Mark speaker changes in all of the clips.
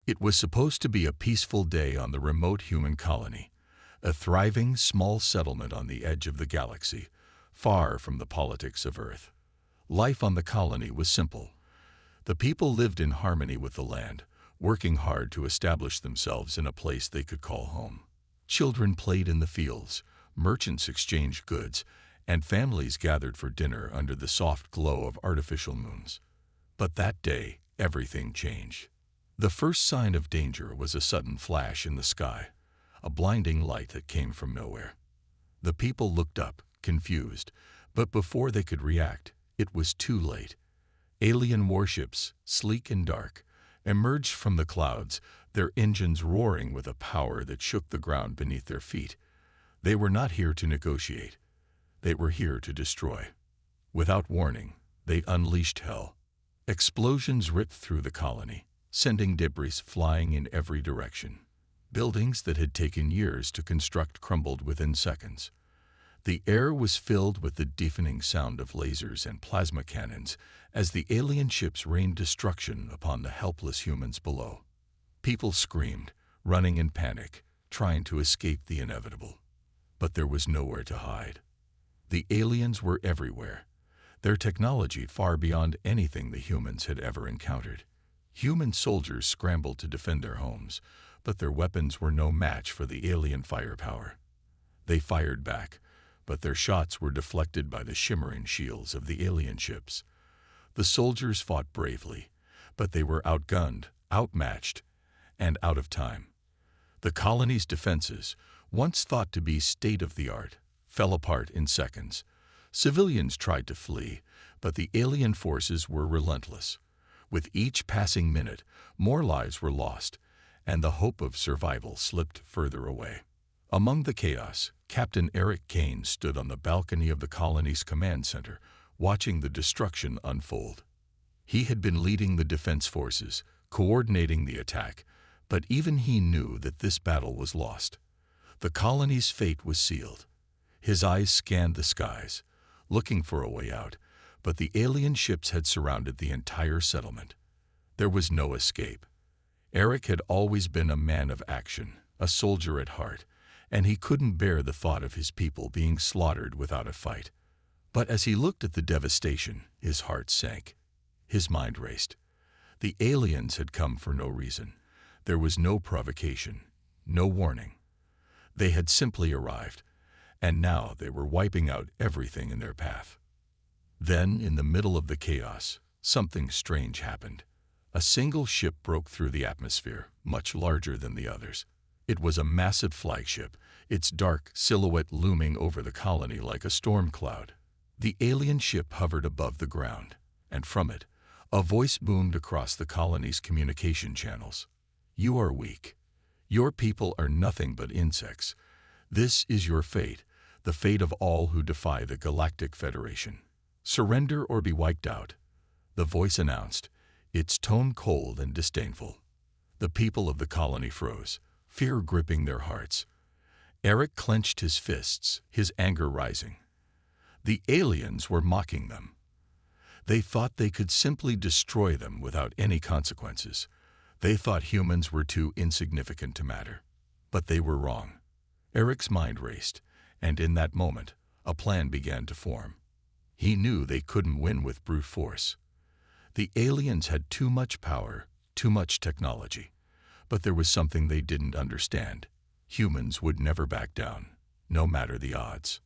Speaker 1: It was supposed to be a peaceful day on the remote human colony, a thriving, small settlement on the edge of the galaxy, far from the politics of Earth. Life on the colony was simple. The people lived in harmony with the land, working hard to establish themselves in a place they could call home. Children played in the fields, merchants exchanged goods, and families gathered for dinner under the soft glow of artificial moons. But that day, everything changed. The first sign of danger was a sudden flash in the sky, a blinding light that came from nowhere. The people looked up, confused, but before they could react, it was too late. Alien warships, sleek and dark, emerged from the clouds, their engines roaring with a power that shook the ground beneath their feet. They were not here to negotiate. They were here to destroy. Without warning, they unleashed hell. Explosions ripped through the colony, sending debris flying in every direction. Buildings that had taken years to construct crumbled within seconds. The air was filled with the deafening sound of lasers and plasma cannons as the alien ships rained destruction upon the helpless humans below. People screamed, running in panic, trying to escape the inevitable. But there was nowhere to hide. The aliens were everywhere, their technology far beyond anything the humans had ever encountered. Human soldiers scrambled to defend their homes, but their weapons were no match for the alien firepower. They fired back, but their shots were deflected by the shimmering shields of the alien ships. The soldiers fought bravely, but they were outgunned, outmatched, and out of time. The colony's defenses, once thought to be state-of-the-art, fell apart in seconds. Civilians tried to flee, but the alien forces were relentless. With each passing minute, more lives were lost, and the hope of survival slipped further away. Among the chaos, Captain Eric Kane stood on the balcony of the colony's command center, watching the destruction unfold. He had been leading the defense forces, coordinating the attack, but even he knew that this battle was lost. The colony's fate was sealed. His eyes scanned the skies, looking for a way out, but the alien ships had surrounded the entire settlement. There was no escape. Eric had always been a man of action, a soldier at heart, and he couldn't bear the thought of his people being slaughtered without a fight. But as he looked at the devastation, his heart sank. His mind raced. The aliens had come for no reason. There was no provocation, no warning. They had simply arrived, and now they were wiping out everything in their path. Then, in the middle of the chaos, something strange happened. A single ship broke through the atmosphere, much larger than the others. It was a massive flagship, its dark silhouette looming over the colony like a storm cloud. The alien ship hovered above the ground, and from it, a voice boomed across the colony's communication channels. "You are weak. Your people are nothing but insects. This is your fate, the fate of all who defy the Galactic Federation. Surrender or be wiped out," the voice announced, its tone cold and disdainful. The people of the colony froze, fear gripping their hearts. Eric clenched his fists, his anger rising. The aliens were mocking them. They thought they could simply destroy them without any consequences. They thought humans were too insignificant to matter. But they were wrong. Eric's mind raced, and in that moment, a plan began to form. He knew they couldn't win with brute force. The aliens had too much power, too much technology. But there was something they didn't understand. Humans would never back down, no matter the odds.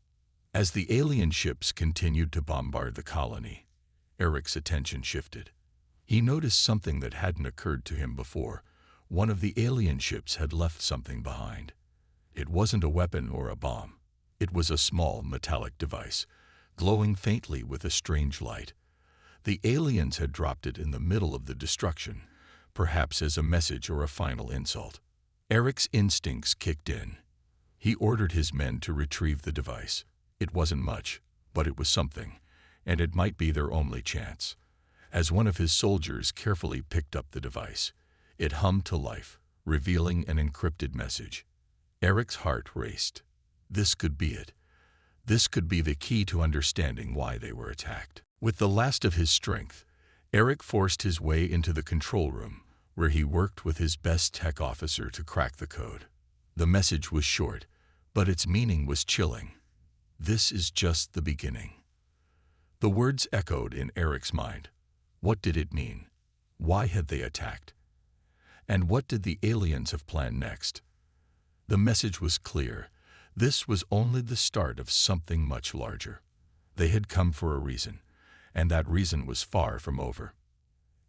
Speaker 1: As the alien ships continued to bombard the colony, Eric's attention shifted. He noticed something that hadn't occurred to him before. One of the alien ships had left something behind. It wasn't a weapon or a bomb. It was a small metallic device, glowing faintly with a strange light. The aliens had dropped it in the middle of the destruction, perhaps as a message or a final insult. Eric's instincts kicked in. He ordered his men to retrieve the device. It wasn't much, but it was something, and it might be their only chance. As one of his soldiers carefully picked up the device, it hummed to life, revealing an encrypted message. Eric's heart raced. This could be it. This could be the key to understanding why they were attacked. With the last of his strength, Eric forced his way into the control room, where he worked with his best tech officer to crack the code. The message was short, but its meaning was chilling. This is just the beginning. The words echoed in Eric's mind. What did it mean? Why had they attacked? And what did the aliens have planned next? The message was clear. This was only the start of something much larger. They had come for a reason, and that reason was far from over.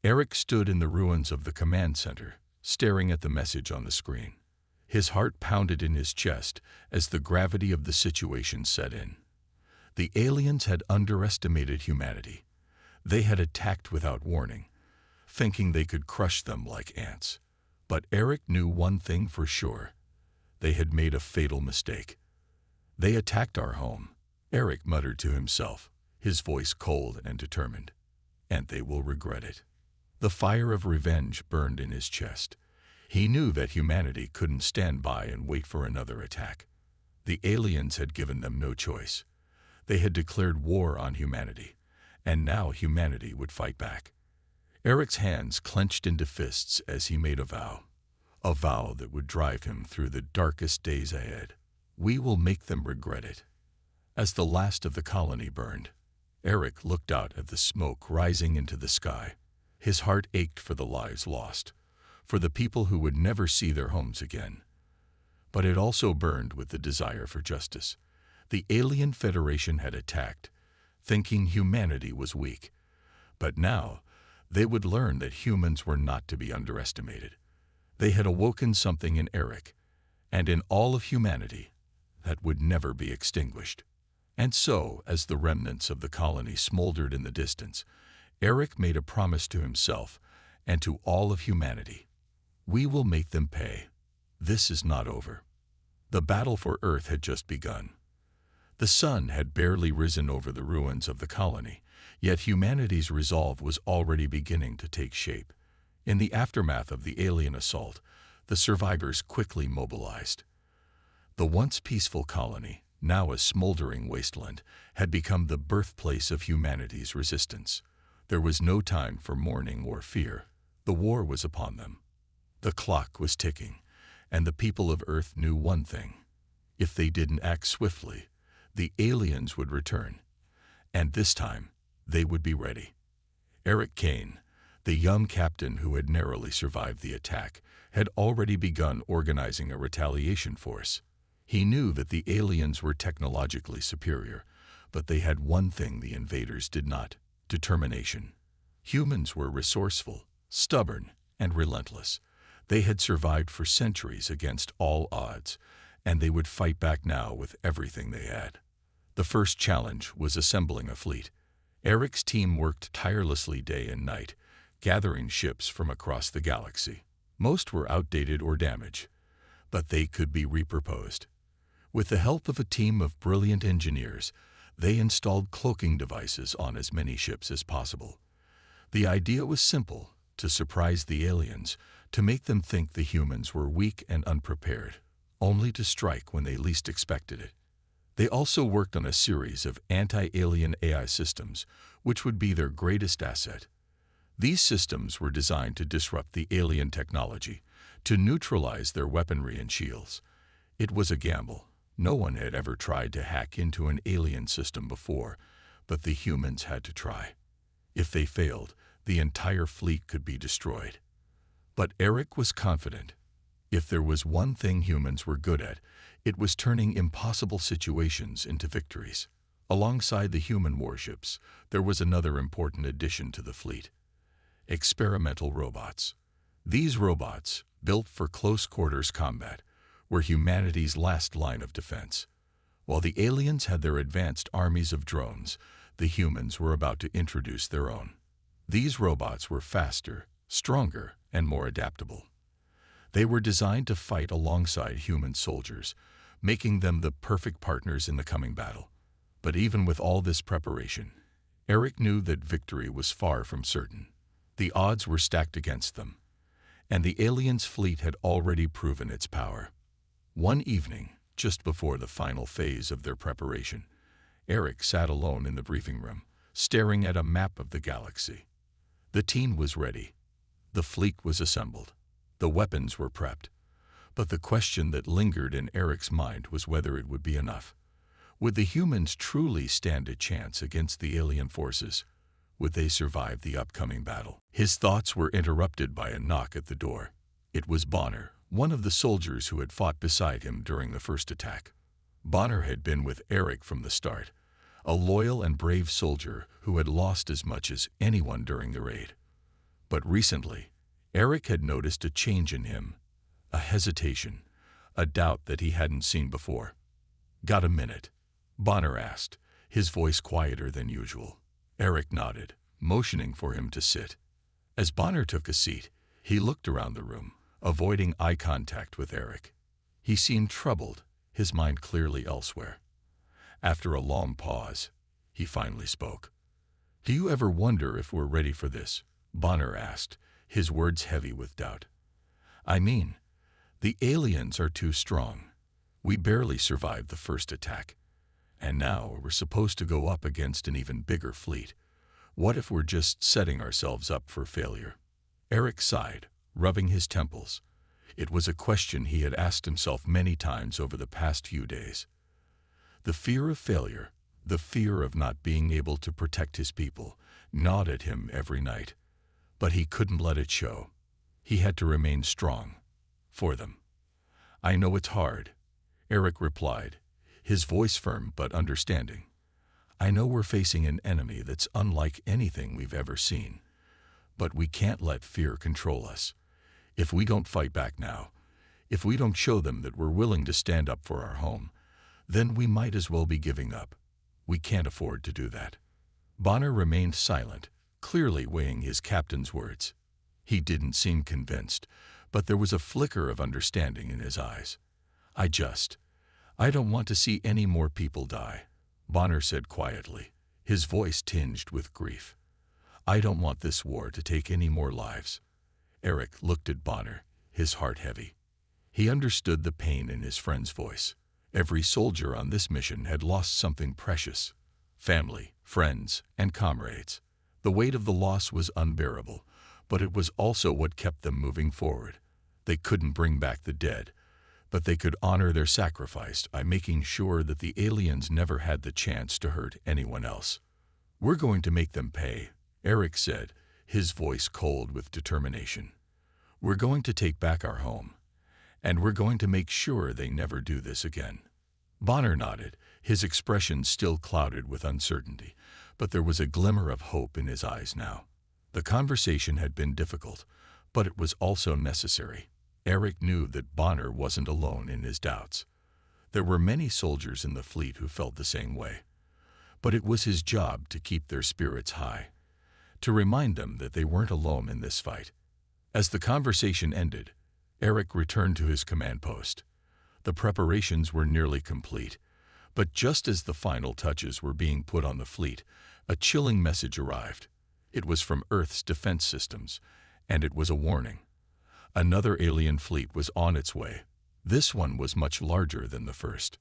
Speaker 1: Eric stood in the ruins of the command center, staring at the message on the screen. His heart pounded in his chest as the gravity of the situation set in. The aliens had underestimated humanity. They had attacked without warning, thinking they could crush them like ants. But Eric knew one thing for sure. They had made a fatal mistake. They attacked our home, Eric muttered to himself, his voice cold and determined. And they will regret it. The fire of revenge burned in his chest. He knew that humanity couldn't stand by and wait for another attack. The aliens had given them no choice. They had declared war on humanity, and now humanity would fight back. Eric's hands clenched into fists as he made a vow that would drive him through the darkest days ahead. We will make them regret it. As the last of the colony burned, Eric looked out at the smoke rising into the sky. His heart ached for the lives lost, for the people who would never see their homes again. But it also burned with the desire for justice. The Alien Federation had attacked, thinking humanity was weak. But now, they would learn that humans were not to be underestimated. They had awoken something in Eric, and in all of humanity, that would never be extinguished. And so, as the remnants of the colony smoldered in the distance, Eric made a promise to himself and to all of humanity. We will make them pay. This is not over. The battle for Earth had just begun. The sun had barely risen over the ruins of the colony, yet humanity's resolve was already beginning to take shape. In the aftermath of the alien assault, the survivors quickly mobilized. The once peaceful colony, now a smoldering wasteland, had become the birthplace of humanity's resistance. There was no time for mourning or fear. The war was upon them. The clock was ticking, and the people of Earth knew one thing. If they didn't act swiftly, the aliens would return, and this time they would be ready. Eric Kane, the young captain who had narrowly survived the attack, had already begun organizing a retaliation force. He knew that the aliens were technologically superior, but they had one thing the invaders did not: determination. Humans were resourceful, stubborn, and relentless. They had survived for centuries against all odds, and they would fight back now with everything they had. The first challenge was assembling a fleet. Eric's team worked tirelessly day and night, gathering ships from across the galaxy. Most were outdated or damaged, but they could be repurposed. With the help of a team of brilliant engineers, they installed cloaking devices on as many ships as possible. The idea was simple: to surprise the aliens, to make them think the humans were weak and unprepared, only to strike when they least expected it. They also worked on a series of anti-alien AI systems, which would be their greatest asset. These systems were designed to disrupt the alien technology, to neutralize their weaponry and shields. It was a gamble. No one had ever tried to hack into an alien system before, but the humans had to try. If they failed, the entire fleet could be destroyed. But Eric was confident. If there was one thing humans were good at, it was turning impossible situations into victories. Alongside the human warships, there was another important addition to the fleet: experimental robots. These robots, built for close-quarters combat, were humanity's last line of defense. While the aliens had their advanced armies of drones, the humans were about to introduce their own. These robots were faster, stronger, and more adaptable. They were designed to fight alongside human soldiers, making them the perfect partners in the coming battle. But even with all this preparation, Eric knew that victory was far from certain. The odds were stacked against them, and the aliens' fleet had already proven its power. One evening, just before the final phase of their preparation, Eric sat alone in the briefing room, staring at a map of the galaxy. The team was ready. The fleet was assembled. The weapons were prepped. But the question that lingered in Eric's mind was whether it would be enough. Would the humans truly stand a chance against the alien forces? Would they survive the upcoming battle? His thoughts were interrupted by a knock at the door. It was Bonner, one of the soldiers who had fought beside him during the first attack. Bonner had been with Eric from the start, a loyal and brave soldier who had lost as much as anyone during the raid. But recently, Eric had noticed a change in him, a hesitation, a doubt that he hadn't seen before. "Got a minute?" Bonner asked, his voice quieter than usual. Eric nodded, motioning for him to sit. As Bonner took a seat, he looked around the room, avoiding eye contact with Eric. He seemed troubled, his mind clearly elsewhere. After a long pause, he finally spoke. "Do you ever wonder if we're ready for this?" Bonner asked, his words heavy with doubt. "I mean, the aliens are too strong. We barely survived the first attack. And now we're supposed to go up against an even bigger fleet. What if we're just setting ourselves up for failure?" Eric sighed, rubbing his temples. It was a question he had asked himself many times over the past few days. The fear of failure, the fear of not being able to protect his people, gnawed at him every night. But he couldn't let it show. He had to remain strong. For them. "I know it's hard," Eric replied, his voice firm but understanding. "I know we're facing an enemy that's unlike anything we've ever seen. But we can't let fear control us. If we don't fight back now, if we don't show them that we're willing to stand up for our home, then we might as well be giving up. We can't afford to do that." Bonner remained silent, clearly weighing his captain's words. He didn't seem convinced, but there was a flicker of understanding in his eyes. I don't want to see any more people die," Bonner said quietly, his voice tinged with grief. "I don't want this war to take any more lives." Eric looked at Bonner, his heart heavy. He understood the pain in his friend's voice. Every soldier on this mission had lost something precious: family, friends, and comrades. The weight of the loss was unbearable, but it was also what kept them moving forward. They couldn't bring back the dead, but they could honor their sacrifice by making sure that the aliens never had the chance to hurt anyone else. "We're going to make them pay," Eric said, his voice cold with determination. "We're going to take back our home, and we're going to make sure they never do this again." Bonner nodded, his expression still clouded with uncertainty, but there was a glimmer of hope in his eyes now. The conversation had been difficult, but it was also necessary. Eric knew that Bonner wasn't alone in his doubts. There were many soldiers in the fleet who felt the same way. But it was his job to keep their spirits high, to remind them that they weren't alone in this fight. As the conversation ended, Eric returned to his command post. The preparations were nearly complete, but just as the final touches were being put on the fleet, a chilling message arrived. It was from Earth's defense systems, and it was a warning. Another alien fleet was on its way. This one was much larger than the first.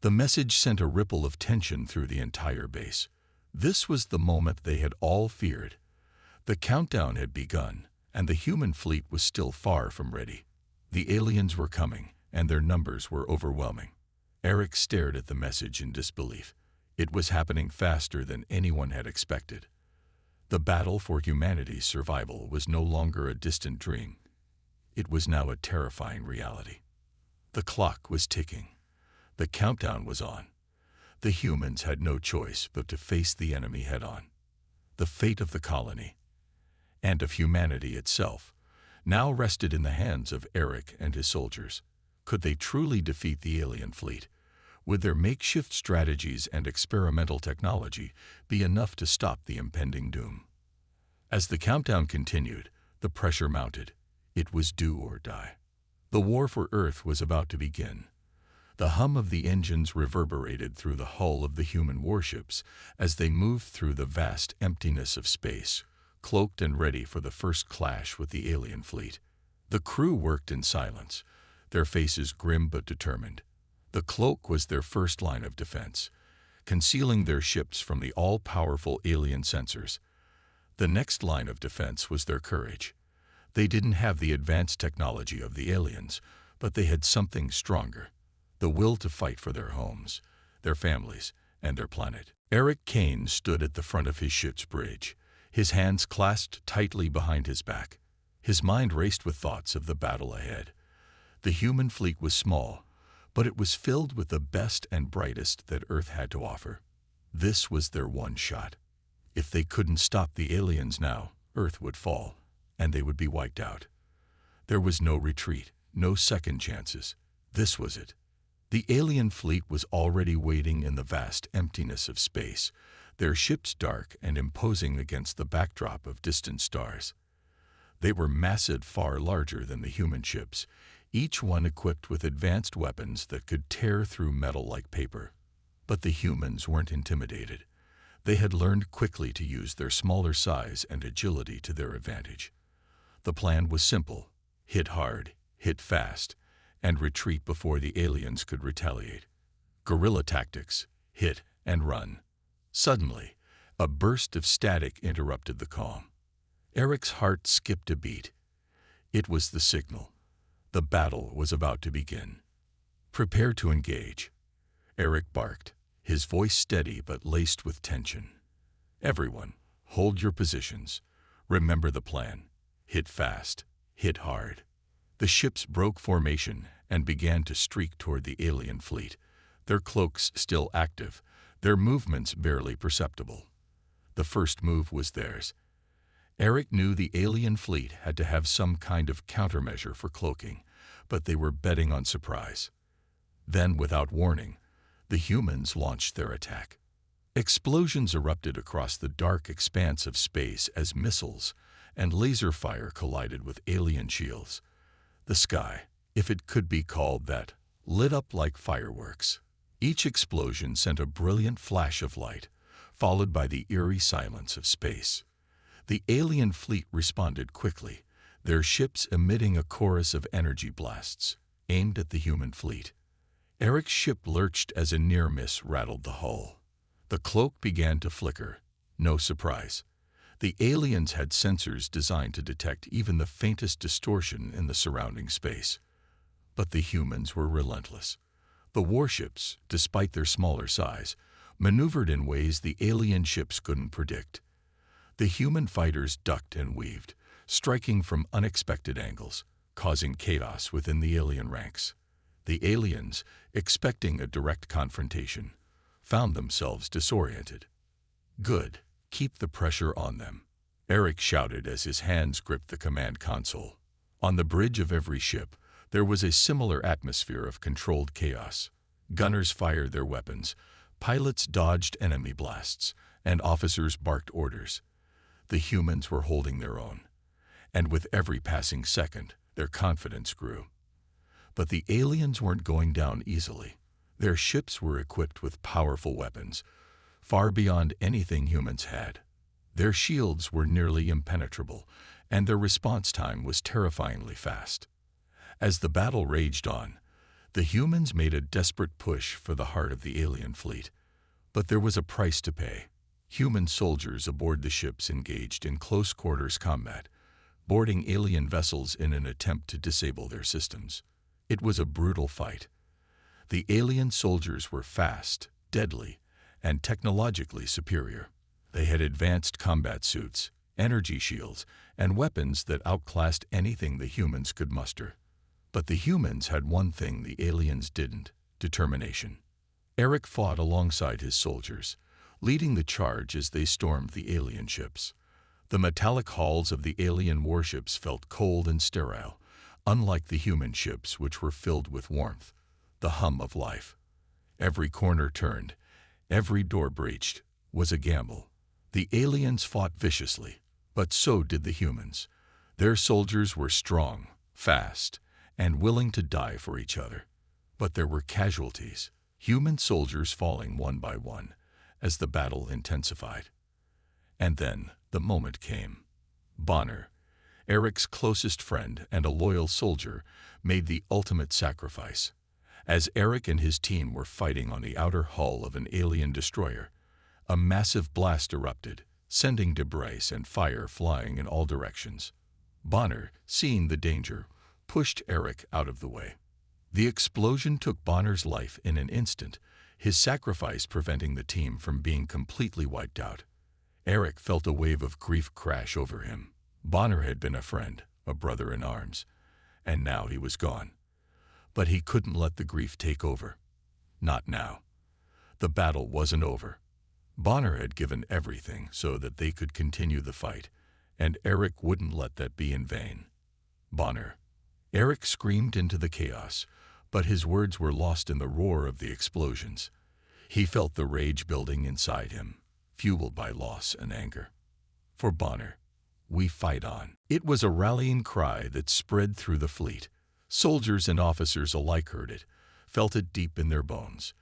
Speaker 1: The message sent a ripple of tension through the entire base. This was the moment they had all feared. The countdown had begun, and the human fleet was still far from ready. The aliens were coming, and their numbers were overwhelming. Eric stared at the message in disbelief. It was happening faster than anyone had expected. The battle for humanity's survival was no longer a distant dream. It was now a terrifying reality. The clock was ticking. The countdown was on. The humans had no choice but to face the enemy head-on. The fate of the colony, and of humanity itself, now rested in the hands of Eric and his soldiers. Could they truly defeat the alien fleet? Would their makeshift strategies and experimental technology be enough to stop the impending doom? As the countdown continued, the pressure mounted. It was do or die. The war for Earth was about to begin. The hum of the engines reverberated through the hull of the human warships as they moved through the vast emptiness of space, cloaked and ready for the first clash with the alien fleet. The crew worked in silence, their faces grim but determined. The cloak was their first line of defense, concealing their ships from the all-powerful alien sensors. The next line of defense was their courage. They didn't have the advanced technology of the aliens, but they had something stronger: the will to fight for their homes, their families, and their planet. Eric Kane stood at the front of his ship's bridge, his hands clasped tightly behind his back. His mind raced with thoughts of the battle ahead. The human fleet was small, but it was filled with the best and brightest that Earth had to offer. This was their one shot. If they couldn't stop the aliens now, Earth would fall, and they would be wiped out. There was no retreat, no second chances. This was it. The alien fleet was already waiting in the vast emptiness of space, their ships dark and imposing against the backdrop of distant stars. They were massive, far larger than the human ships, each one equipped with advanced weapons that could tear through metal like paper. But the humans weren't intimidated. They had learned quickly to use their smaller size and agility to their advantage. The plan was simple: hit hard, hit fast, and retreat before the aliens could retaliate. Guerrilla tactics: hit and run. Suddenly, a burst of static interrupted the calm. Eric's heart skipped a beat. It was the signal. The battle was about to begin. "Prepare to engage," Eric barked, his voice steady but laced with tension. "Everyone, hold your positions. Remember the plan. Hit fast, hit hard." The ships broke formation and began to streak toward the alien fleet, their cloaks still active, their movements barely perceptible. The first move was theirs. Eric knew the alien fleet had to have some kind of countermeasure for cloaking, but they were betting on surprise. Then, without warning, the humans launched their attack. Explosions erupted across the dark expanse of space as missiles and laser fire collided with alien shields. The sky, if it could be called that, lit up like fireworks. Each explosion sent a brilliant flash of light, followed by the eerie silence of space. The alien fleet responded quickly, their ships emitting a chorus of energy blasts, aimed at the human fleet. Eric's ship lurched as a near miss rattled the hull. The cloak began to flicker. No surprise. The aliens had sensors designed to detect even the faintest distortion in the surrounding space. But the humans were relentless. The warships, despite their smaller size, maneuvered in ways the alien ships couldn't predict. The human fighters ducked and weaved, striking from unexpected angles, causing chaos within the alien ranks. The aliens, expecting a direct confrontation, found themselves disoriented. "Good. Keep the pressure on them," Eric shouted as his hands gripped the command console. On the bridge of every ship, there was a similar atmosphere of controlled chaos. Gunners fired their weapons, pilots dodged enemy blasts, and officers barked orders. The humans were holding their own, and with every passing second, their confidence grew. But the aliens weren't going down easily. Their ships were equipped with powerful weapons, far beyond anything humans had. Their shields were nearly impenetrable, and their response time was terrifyingly fast. As the battle raged on, the humans made a desperate push for the heart of the alien fleet. But there was a price to pay. Human soldiers aboard the ships engaged in close-quarters combat, boarding alien vessels in an attempt to disable their systems. It was a brutal fight. The alien soldiers were fast, deadly, and technologically superior. They had advanced combat suits, energy shields, and weapons that outclassed anything the humans could muster. But the humans had one thing the aliens didn't: determination. Eric fought alongside his soldiers, leading the charge as they stormed the alien ships. The metallic hulls of the alien warships felt cold and sterile, unlike the human ships, which were filled with warmth, the hum of life. Every corner turned, every door breached, was a gamble. The aliens fought viciously, but so did the humans. Their soldiers were strong, fast, and willing to die for each other. But there were casualties, human soldiers falling one by one as the battle intensified. And then the moment came. Bonner, Eric's closest friend and a loyal soldier, made the ultimate sacrifice. As Eric and his team were fighting on the outer hull of an alien destroyer, a massive blast erupted, sending debris and fire flying in all directions. Bonner, seeing the danger, pushed Eric out of the way. The explosion took Bonner's life in an instant, his sacrifice preventing the team from being completely wiped out. Eric felt a wave of grief crash over him. Bonner had been a friend, a brother in arms, and now he was gone. But he couldn't let the grief take over. Not now. The battle wasn't over. Bonner had given everything so that they could continue the fight, and Eric wouldn't let that be in vain. Bonner. Eric screamed into the chaos, but his words were lost in the roar of the explosions. He felt the rage building inside him, fueled by loss and anger. For Bonner, we fight on. It was a rallying cry that spread through the fleet. Soldiers and officers alike heard it, felt it deep in their bones.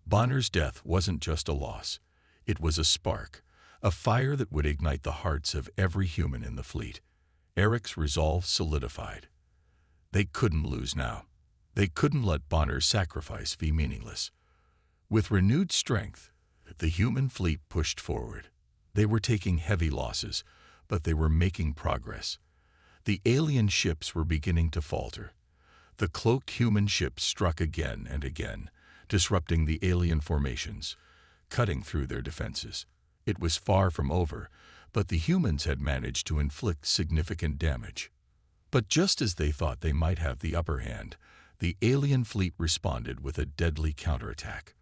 Speaker 1: Bonner's death wasn't just a loss. It was a spark, a fire that would ignite the hearts of every human in the fleet. Eric's resolve solidified. They couldn't lose now. They couldn't let Bonner's sacrifice be meaningless. With renewed strength, the human fleet pushed forward. They were taking heavy losses, but they were making progress. The alien ships were beginning to falter. The cloaked human ships struck again and again, disrupting the alien formations, cutting through their defenses. It was far from over, but the humans had managed to inflict significant damage. But just as they thought they might have the upper hand, the alien fleet responded with a deadly counterattack.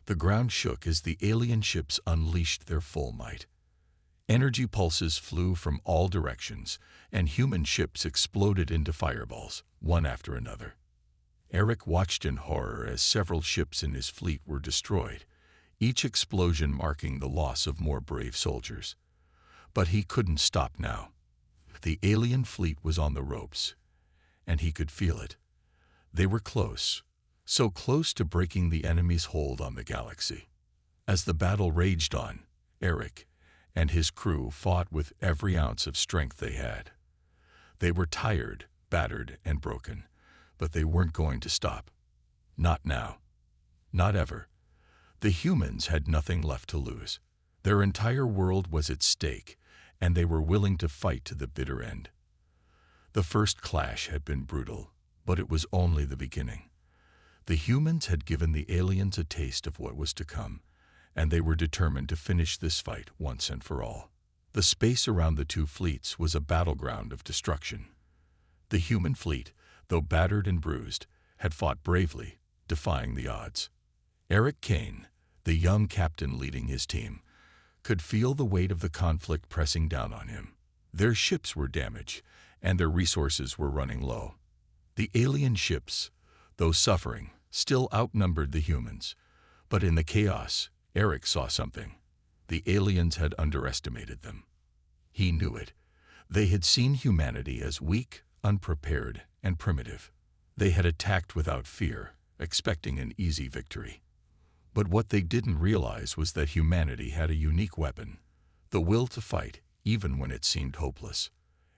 Speaker 1: The ground shook as the alien ships unleashed their full might. Energy pulses flew from all directions, and human ships exploded into fireballs, one after another. Eric watched in horror as several ships in his fleet were destroyed, each explosion marking the loss of more brave soldiers. But he couldn't stop now. The alien fleet was on the ropes, and he could feel it. They were close, so close to breaking the enemy's hold on the galaxy. As the battle raged on, Eric and his crew fought with every ounce of strength they had. They were tired, battered, and broken, but they weren't going to stop. Not now. Not ever. The humans had nothing left to lose. Their entire world was at stake, and they were willing to fight to the bitter end. The first clash had been brutal, but it was only the beginning. The humans had given the aliens a taste of what was to come, and they were determined to finish this fight once and for all. The space around the two fleets was a battleground of destruction. The human fleet, though battered and bruised, had fought bravely, defying the odds. Eric Kane, the young captain leading his team, could feel the weight of the conflict pressing down on him. Their ships were damaged, and their resources were running low. The alien ships, though suffering, still outnumbered the humans. But in the chaos, Eric saw something. The aliens had underestimated them. He knew it. They had seen humanity as weak, unprepared, and primitive. They had attacked without fear, expecting an easy victory. But what they didn't realize was that humanity had a unique weapon, the will to fight, even when it seemed hopeless.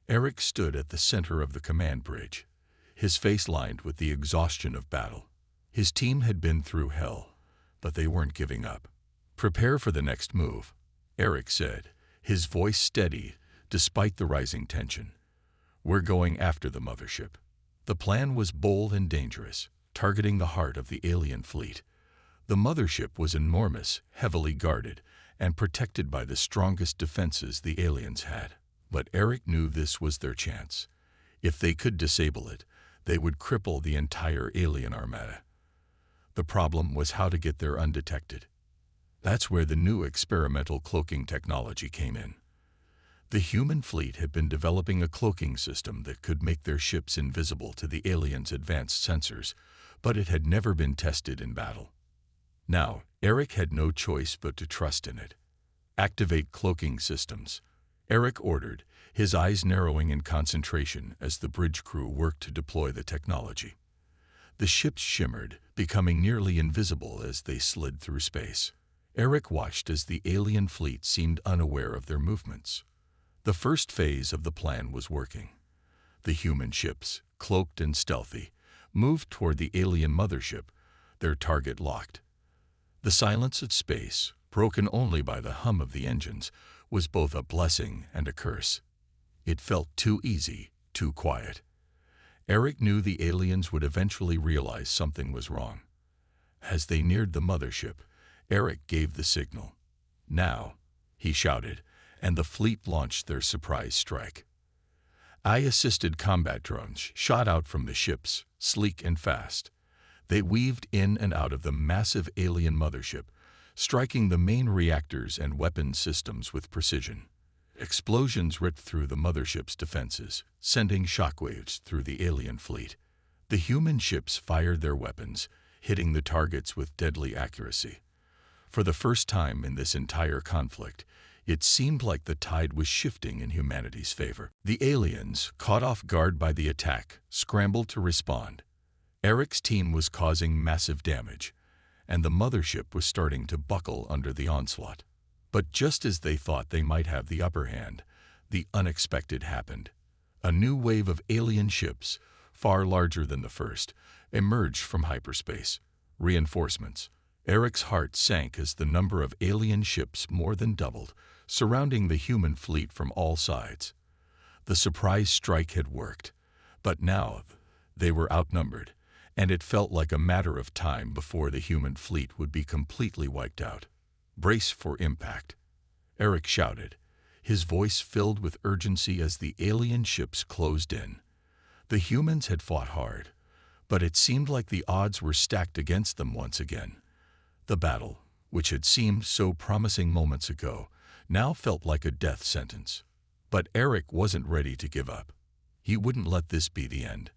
Speaker 1: Eric stood at the center of the command bridge, his face lined with the exhaustion of battle. His team had been through hell, but they weren't giving up. "Prepare for the next move," Eric said, his voice steady despite the rising tension. "We're going after the mothership." The plan was bold and dangerous, targeting the heart of the alien fleet. The mothership was enormous, heavily guarded, and protected by the strongest defenses the aliens had. But Eric knew this was their chance. If they could disable it, they would cripple the entire alien armada. The problem was how to get there undetected. That's where the new experimental cloaking technology came in. The human fleet had been developing a cloaking system that could make their ships invisible to the aliens' advanced sensors, but it had never been tested in battle. Now, Eric had no choice but to trust in it. "Activate cloaking systems," Eric ordered, his eyes narrowing in concentration as the bridge crew worked to deploy the technology. The ships shimmered, becoming nearly invisible as they slid through space. Eric watched as the alien fleet seemed unaware of their movements. The first phase of the plan was working. The human ships, cloaked and stealthy, moved toward the alien mothership, their target locked. The silence of space, broken only by the hum of the engines, was both a blessing and a curse. It felt too easy, too quiet. Eric knew the aliens would eventually realize something was wrong. As they neared the mothership, Eric gave the signal. "Now," he shouted, and the fleet launched their surprise strike. AI-assisted combat drones shot out from the ships, sleek and fast. They weaved in and out of the massive alien mothership, striking the main reactors and weapons systems with precision. Explosions ripped through the mothership's defenses, sending shockwaves through the alien fleet. The human ships fired their weapons, hitting the targets with deadly accuracy. For the first time in this entire conflict, it seemed like the tide was shifting in humanity's favor. The aliens, caught off guard by the attack, scrambled to respond. Eric's team was causing massive damage, and the mothership was starting to buckle under the onslaught. But just as they thought they might have the upper hand, the unexpected happened. A new wave of alien ships, far larger than the first, emerged from hyperspace. Reinforcements. Eric's heart sank as the number of alien ships more than doubled, surrounding the human fleet from all sides. The surprise strike had worked, but now they were outnumbered, and it felt like a matter of time before the human fleet would be completely wiped out. "Brace for impact," Eric shouted, his voice filled with urgency as the alien ships closed in. The humans had fought hard, but it seemed like the odds were stacked against them once again. The battle, which had seemed so promising moments ago, now felt like a death sentence. But Eric wasn't ready to give up. He wouldn't let this be the end.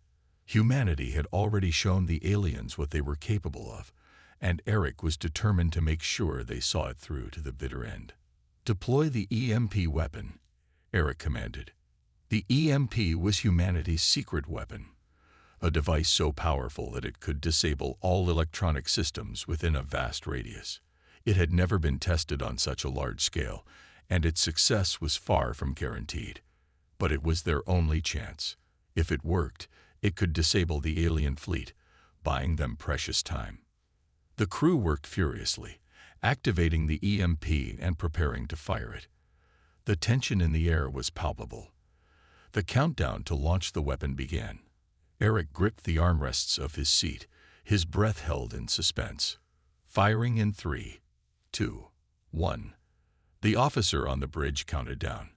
Speaker 1: Humanity had already shown the aliens what they were capable of, and Eric was determined to make sure they saw it through to the bitter end. "Deploy the EMP weapon," Eric commanded. The EMP was humanity's secret weapon, a device so powerful that it could disable all electronic systems within a vast radius. It had never been tested on such a large scale, and its success was far from guaranteed. But it was their only chance. If it worked, it could disable the alien fleet, buying them precious time. The crew worked furiously, activating the EMP and preparing to fire it. The tension in the air was palpable. The countdown to launch the weapon began. Eric gripped the armrests of his seat, his breath held in suspense. Firing in 3, 2, 1. The officer on the bridge counted down.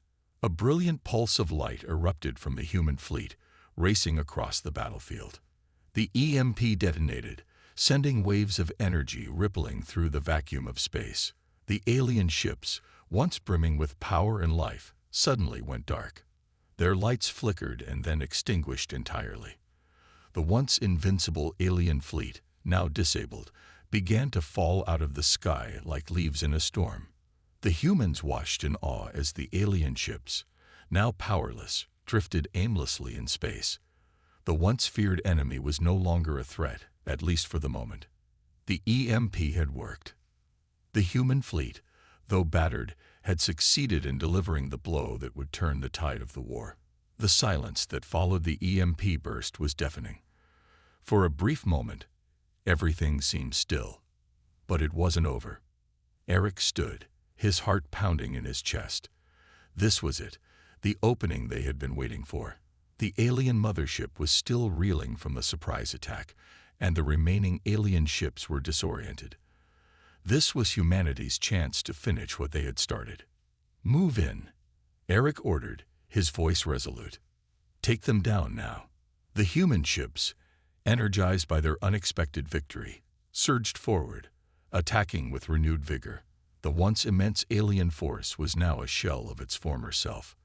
Speaker 1: A brilliant pulse of light erupted from the human fleet, racing across the battlefield. The EMP detonated, sending waves of energy rippling through the vacuum of space. The alien ships, once brimming with power and life, suddenly went dark. Their lights flickered and then extinguished entirely. The once invincible alien fleet, now disabled, began to fall out of the sky like leaves in a storm. The humans watched in awe as the alien ships, now powerless, drifted aimlessly in space. The once feared enemy was no longer a threat, at least for the moment. The EMP had worked. The human fleet, though battered, had succeeded in delivering the blow that would turn the tide of the war. The silence that followed the EMP burst was deafening. For a brief moment, everything seemed still. But it wasn't over. Eric stood, his heart pounding in his chest. This was it, the opening they had been waiting for. The alien mothership was still reeling from the surprise attack, and the remaining alien ships were disoriented. This was humanity's chance to finish what they had started. "Move in," Eric ordered, his voice resolute. "Take them down now." The human ships, energized by their unexpected victory, surged forward, attacking with renewed vigor. The once immense alien force was now a shell of its former self.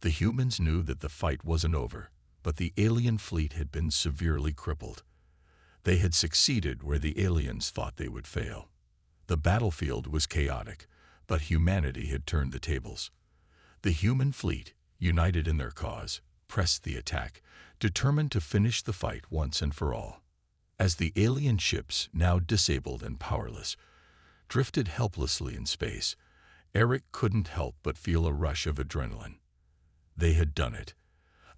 Speaker 1: The humans knew that the fight wasn't over, but the alien fleet had been severely crippled. They had succeeded where the aliens thought they would fail. The battlefield was chaotic, but humanity had turned the tables. The human fleet, united in their cause, pressed the attack, determined to finish the fight once and for all. As the alien ships, now disabled and powerless, drifted helplessly in space, Eric couldn't help but feel a rush of adrenaline. They had done it.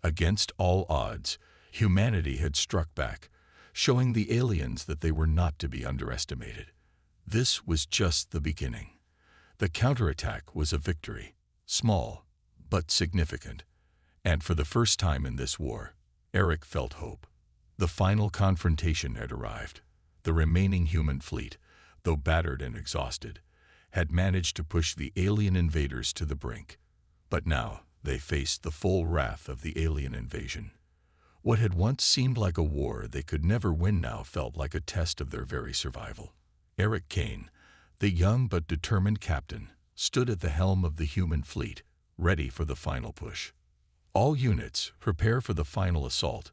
Speaker 1: Against all odds, humanity had struck back, showing the aliens that they were not to be underestimated. This was just the beginning. The counterattack was a victory, small but significant. And for the first time in this war, Eric felt hope. The final confrontation had arrived. The remaining human fleet, though battered and exhausted, had managed to push the alien invaders to the brink. But now they faced the full wrath of the alien invasion. What had once seemed like a war they could never win now felt like a test of their very survival. Eric Kane, the young but determined captain, stood at the helm of the human fleet, ready for the final push. "All units, prepare for the final assault,"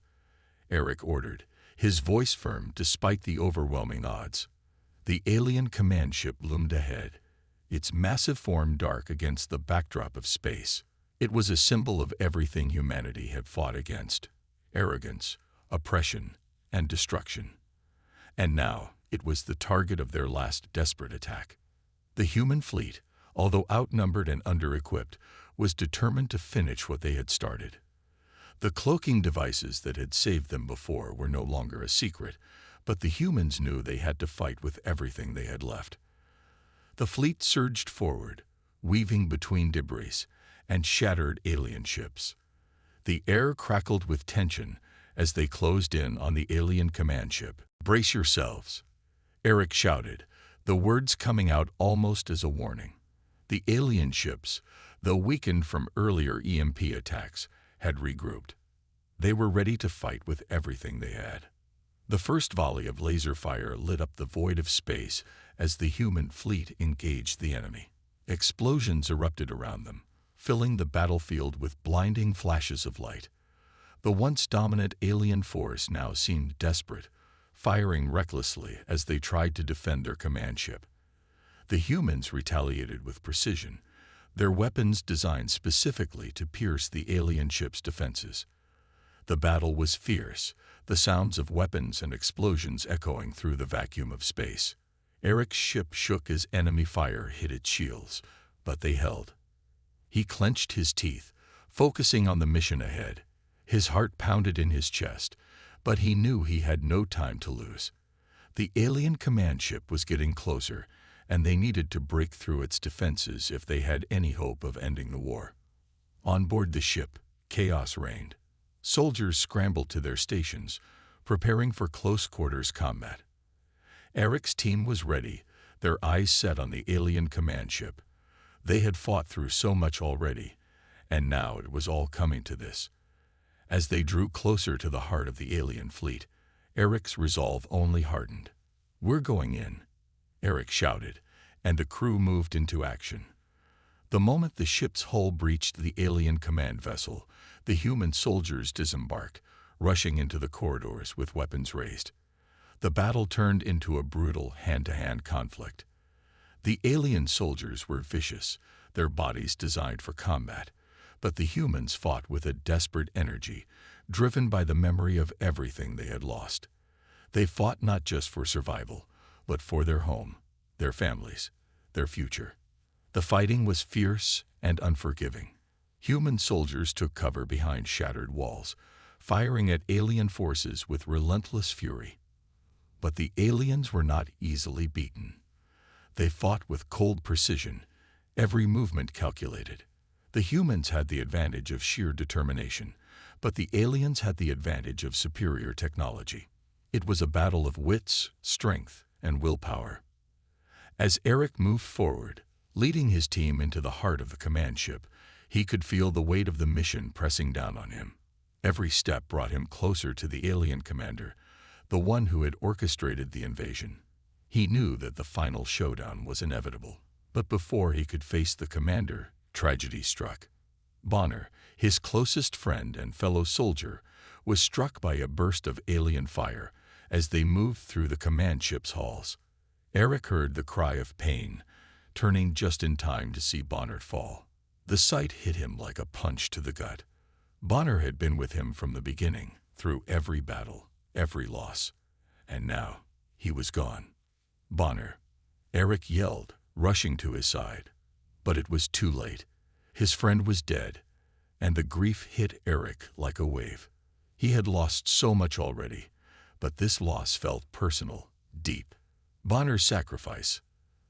Speaker 1: Eric ordered, his voice firm despite the overwhelming odds. The alien command ship loomed ahead, its massive form dark against the backdrop of space. It was a symbol of everything humanity had fought against: arrogance, oppression, and destruction. And now it was the target of their last desperate attack. The human fleet, although outnumbered and under-equipped, was determined to finish what they had started. The cloaking devices that had saved them before were no longer a secret, but the humans knew they had to fight with everything they had left. The fleet surged forward, weaving between debris and shattered alien ships. The air crackled with tension as they closed in on the alien command ship. "Brace yourselves," Eric shouted, the words coming out almost as a warning. The alien ships, though weakened from earlier EMP attacks, had regrouped. They were ready to fight with everything they had. The first volley of laser fire lit up the void of space as the human fleet engaged the enemy. Explosions erupted around them, filling the battlefield with blinding flashes of light. The once dominant alien force now seemed desperate, firing recklessly as they tried to defend their command ship. The humans retaliated with precision, their weapons designed specifically to pierce the alien ship's defenses. The battle was fierce, the sounds of weapons and explosions echoing through the vacuum of space. Eric's ship shook as enemy fire hit its shields, but they held. He clenched his teeth, focusing on the mission ahead. His heart pounded in his chest, but he knew he had no time to lose. The alien command ship was getting closer, and they needed to break through its defenses if they had any hope of ending the war. On board the ship, chaos reigned. Soldiers scrambled to their stations, preparing for close-quarters combat. Eric's team was ready, their eyes set on the alien command ship. They had fought through so much already, and now it was all coming to this. As they drew closer to the heart of the alien fleet, Eric's resolve only hardened. "We're going in," Eric shouted, and the crew moved into action. The moment the ship's hull breached the alien command vessel, the human soldiers disembarked, rushing into the corridors with weapons raised. The battle turned into a brutal hand-to-hand conflict. The alien soldiers were vicious, their bodies designed for combat, but the humans fought with a desperate energy, driven by the memory of everything they had lost. They fought not just for survival, but for their home, their families, their future. The fighting was fierce and unforgiving. Human soldiers took cover behind shattered walls, firing at alien forces with relentless fury. But the aliens were not easily beaten. They fought with cold precision, every movement calculated. The humans had the advantage of sheer determination, but the aliens had the advantage of superior technology. It was a battle of wits, strength, and willpower. As Eric moved forward, leading his team into the heart of the command ship, he could feel the weight of the mission pressing down on him. Every step brought him closer to the alien commander, the one who had orchestrated the invasion. He knew that the final showdown was inevitable, but before he could face the commander, tragedy struck. Bonner, his closest friend and fellow soldier, was struck by a burst of alien fire as they moved through the command ship's halls. Eric heard the cry of pain, turning just in time to see Bonner fall. The sight hit him like a punch to the gut. Bonner had been with him from the beginning, through every battle, every loss, and now he was gone. "Bonner!" Eric yelled, rushing to his side. But it was too late. His friend was dead, and the grief hit Eric like a wave. He had lost so much already, but this loss felt personal, deep. Bonner's sacrifice,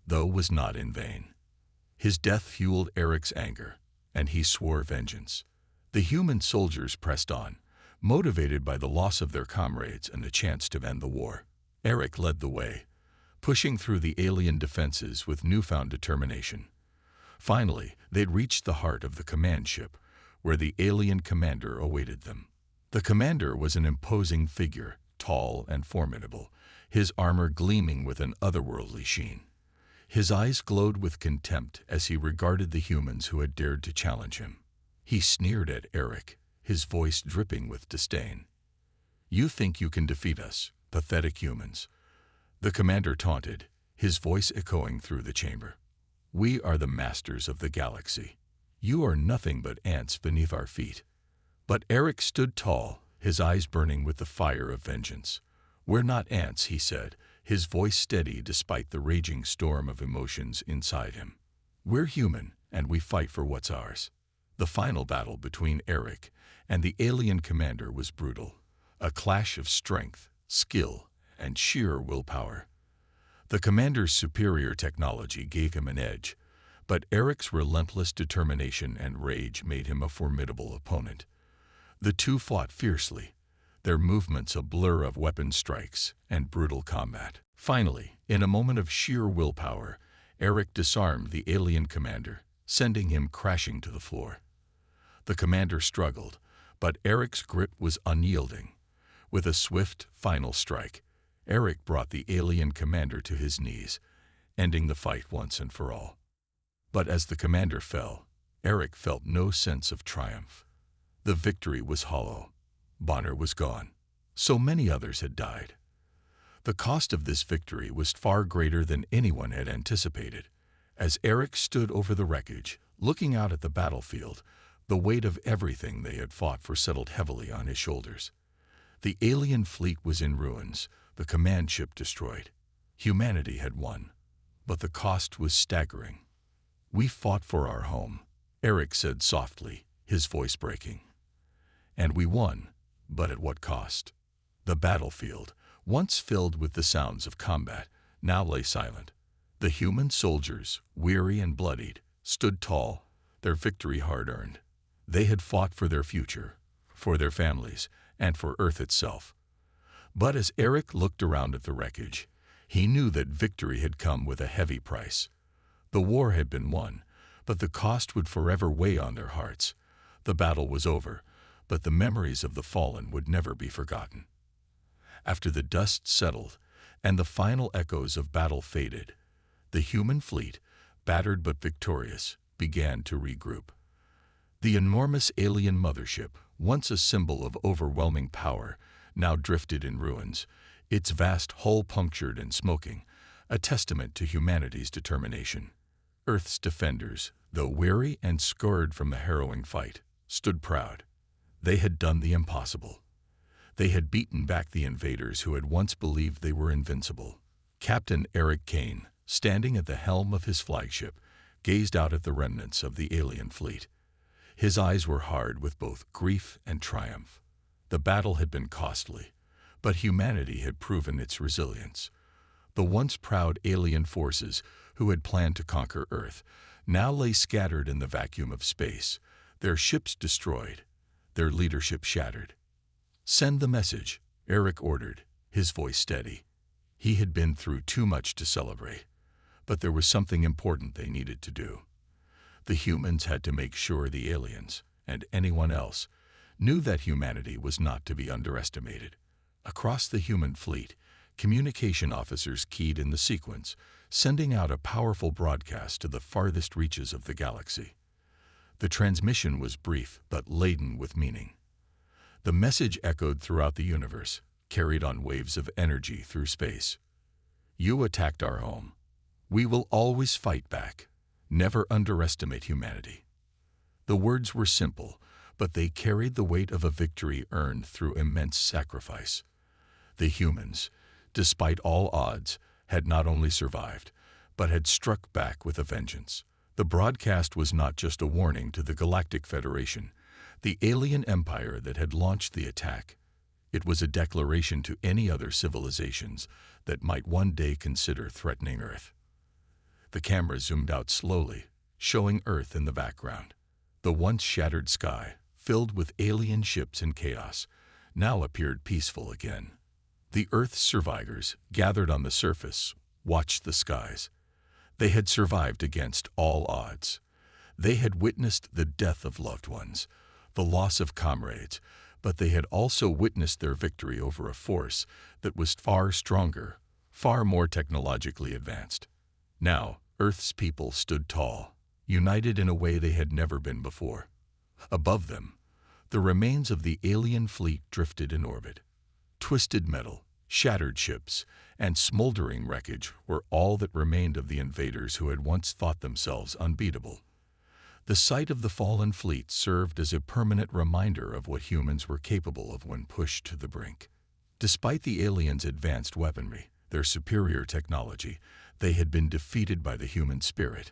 Speaker 1: though, was not in vain. His death fueled Eric's anger, and he swore vengeance. The human soldiers pressed on, motivated by the loss of their comrades and a chance to end the war. Eric led the way, pushing through the alien defenses with newfound determination. Finally, they'd reached the heart of the command ship, where the alien commander awaited them. The commander was an imposing figure, tall and formidable, his armor gleaming with an otherworldly sheen. His eyes glowed with contempt as he regarded the humans who had dared to challenge him. He sneered at Eric, his voice dripping with disdain. "You think you can defeat us, pathetic humans?" The commander taunted, his voice echoing through the chamber. "We are the masters of the galaxy. You are nothing but ants beneath our feet." But Eric stood tall, his eyes burning with the fire of vengeance. "We're not ants," he said, his voice steady despite the raging storm of emotions inside him. "We're human, and we fight for what's ours." The final battle between Eric and the alien commander was brutal, a clash of strength, skill, and sheer willpower. The commander's superior technology gave him an edge, but Eric's relentless determination and rage made him a formidable opponent. The two fought fiercely, their movements a blur of weapon strikes and brutal combat. Finally, in a moment of sheer willpower, Eric disarmed the alien commander, sending him crashing to the floor. The commander struggled, but Eric's grip was unyielding. With a swift, final strike, Eric brought the alien commander to his knees, ending the fight once and for all. But as the commander fell, Eric felt no sense of triumph. The victory was hollow. Bonner was gone. So many others had died. The cost of this victory was far greater than anyone had anticipated. As Eric stood over the wreckage, looking out at the battlefield, the weight of everything they had fought for settled heavily on his shoulders. The alien fleet was in ruins, the command ship destroyed. Humanity had won, but the cost was staggering. "We fought for our home," Eric said softly, his voice breaking. "And we won, but at what cost?" The battlefield, once filled with the sounds of combat, now lay silent. The human soldiers, weary and bloodied, stood tall, their victory hard-earned. They had fought for their future, for their families, and for Earth itself. But as Eric looked around at the wreckage, he knew that victory had come with a heavy price. The war had been won, but the cost would forever weigh on their hearts. The battle was over, but the memories of the fallen would never be forgotten. After the dust settled and the final echoes of battle faded, the human fleet, battered but victorious, began to regroup. The enormous alien mothership, once a symbol of overwhelming power, now drifted in ruins, its vast hull punctured and smoking, a testament to humanity's determination. Earth's defenders, though weary and scarred from the harrowing fight, stood proud. They had done the impossible. They had beaten back the invaders who had once believed they were invincible. Captain Eric Kane, standing at the helm of his flagship, gazed out at the remnants of the alien fleet. His eyes were hard with both grief and triumph. The battle had been costly, but humanity had proven its resilience. The once proud alien forces who had planned to conquer Earth now lay scattered in the vacuum of space, their ships destroyed, their leadership shattered. "Send the message," Eric ordered, his voice steady. He had been through too much to celebrate, but there was something important they needed to do. The humans had to make sure the aliens, and anyone else, knew that humanity was not to be underestimated. Across the human fleet, communication officers keyed in the sequence, sending out a powerful broadcast to the farthest reaches of the galaxy. The transmission was brief but laden with meaning. The message echoed throughout the universe, carried on waves of energy through space. "You attacked our home. We will always fight back. Never underestimate humanity." The words were simple, but they carried the weight of a victory earned through immense sacrifice. The humans, despite all odds, had not only survived, but had struck back with a vengeance. The broadcast was not just a warning to the Galactic Federation, the alien empire that had launched the attack. It was a declaration to any other civilizations that might one day consider threatening Earth. The camera zoomed out slowly, showing Earth in the background. The once shattered sky, filled with alien ships and chaos, now appeared peaceful again. The Earth's survivors, gathered on the surface, watched the skies. They had survived against all odds. They had witnessed the death of loved ones, the loss of comrades, but they had also witnessed their victory over a force that was far stronger, far more technologically advanced. Now, Earth's people stood tall, united in a way they had never been before. Above them, the remains of the alien fleet drifted in orbit. Twisted metal, shattered ships, and smoldering wreckage were all that remained of the invaders who had once thought themselves unbeatable. The sight of the fallen fleet served as a permanent reminder of what humans were capable of when pushed to the brink. Despite the aliens' advanced weaponry, their superior technology, they had been defeated by the human spirit.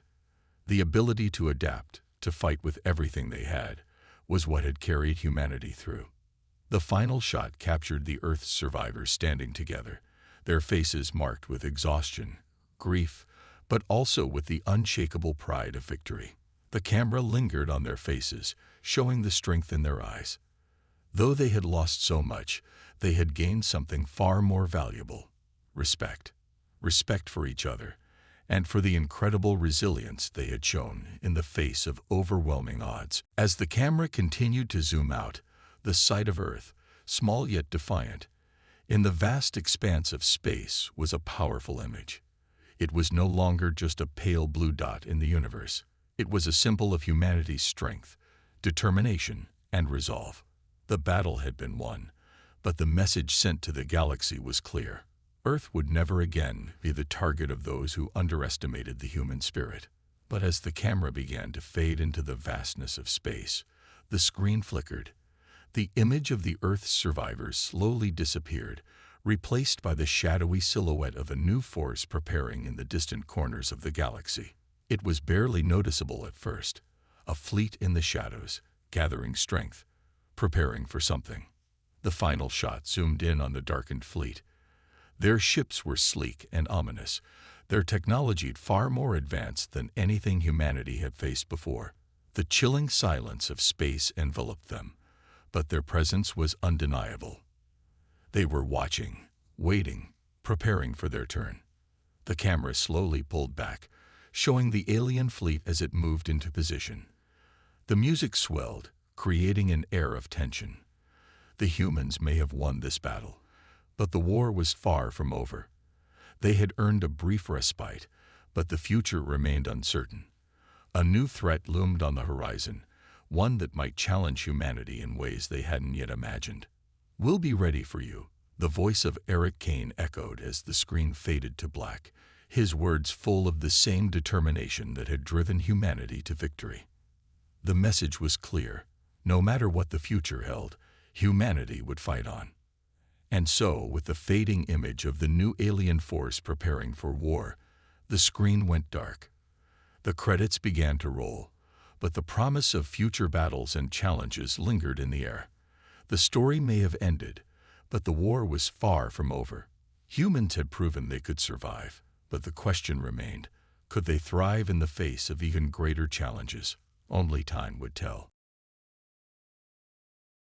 Speaker 1: The ability to adapt, to fight with everything they had, was what had carried humanity through. The final shot captured the Earth's survivors standing together, their faces marked with exhaustion, grief, but also with the unshakable pride of victory. The camera lingered on their faces, showing the strength in their eyes. Though they had lost so much, they had gained something far more valuable: respect. Respect for each other, and for the incredible resilience they had shown in the face of overwhelming odds. As the camera continued to zoom out, the sight of Earth, small yet defiant, in the vast expanse of space was a powerful image. It was no longer just a pale blue dot in the universe. It was a symbol of humanity's strength, determination, and resolve. The battle had been won, but the message sent to the galaxy was clear. Earth would never again be the target of those who underestimated the human spirit. But as the camera began to fade into the vastness of space, the screen flickered. The image of the Earth's survivors slowly disappeared, replaced by the shadowy silhouette of a new force preparing in the distant corners of the galaxy. It was barely noticeable at first, a fleet in the shadows, gathering strength, preparing for something. The final shot zoomed in on the darkened fleet. Their ships were sleek and ominous, their technology far more advanced than anything humanity had faced before. The chilling silence of space enveloped them, but their presence was undeniable. They were watching, waiting, preparing for their turn. The camera slowly pulled back, showing the alien fleet as it moved into position. The music swelled, creating an air of tension. The humans may have won this battle, but the war was far from over. They had earned a brief respite, but the future remained uncertain. A new threat loomed on the horizon, one that might challenge humanity in ways they hadn't yet imagined. "We'll be ready for you," the voice of Eric Kane echoed as the screen faded to black, his words full of the same determination that had driven humanity to victory. The message was clear: no matter what the future held, humanity would fight on. And so, with the fading image of the new alien force preparing for war, the screen went dark. The credits began to roll, but the promise of future battles and challenges lingered in the air. The story may have ended, but the war was far from over. Humans had proven they could survive, but the question remained: could they thrive in the face of even greater challenges? Only time would tell.